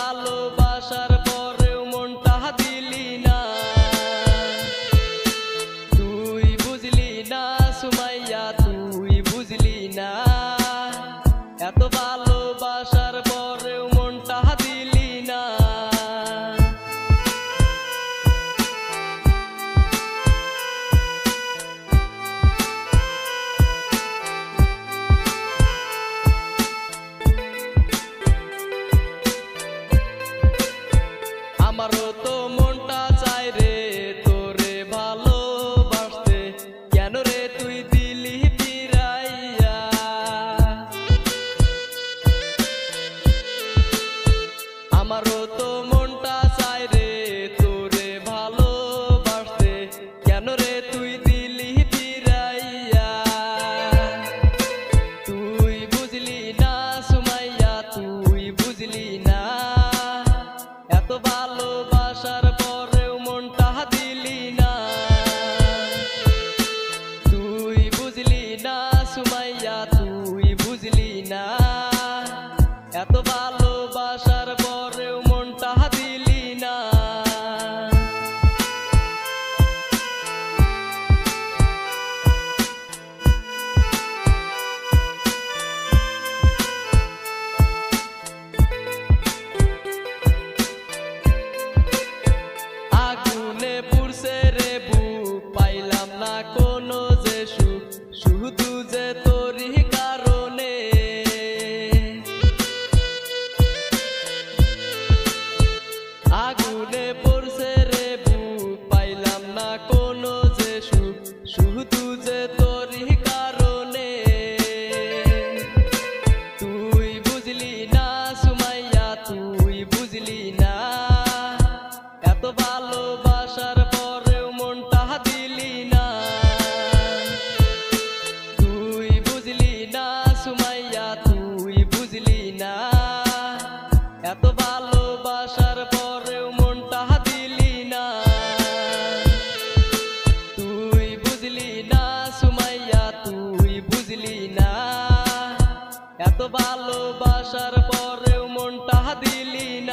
ভালোবাসার পরেও মনটা দিলি না, তুই বুঝলি না সুমাইয়া, তুই বুঝলি না। এত ভালোবাসার পরেও মনটা দিলি না। আমারও তো মনটা চাই রে তোরে ভালোবাসতে, কেন রে তুই দিলি ফিরাইয়া। আমারও তো মনটা চাই রে তোরে ভালোবাসতে, কেন রে তুই দিলি ফিরাইয়া। তুই বুঝলি না সুমাইয়া, তুই বুঝলি না। এত ভালোবাসার পরেও মনটা দিলি না, তুই বুঝলি না সুমাইয়া, তুই বুঝলি না। এত ভালোবাসার পরেও মনটা দিলি না। আগুনে পুড়ছে রে বুক, পাইলাম না কোনো যে সুখ, শুধু যে তোরই কারণে। আগুনে পড়ছে রে বুক, পাইলাম না কোনো যে সুখ, শুধু যে তোরই কারণে। তুই বুঝলি না সুমাইয়া, তুই বুঝলি না। এত ভালোবাসার পরেও মনটা দিলি না, তুই বুঝলি না সুমাইয়া, তুই বুঝলি না। এত ভালোবাসার পরেও মনটা দিলি না, তুই বুঝলি না সুমাইয়া, তুই বুঝলি না। এত ভালোবাসার পরেও মনটা দিলি না।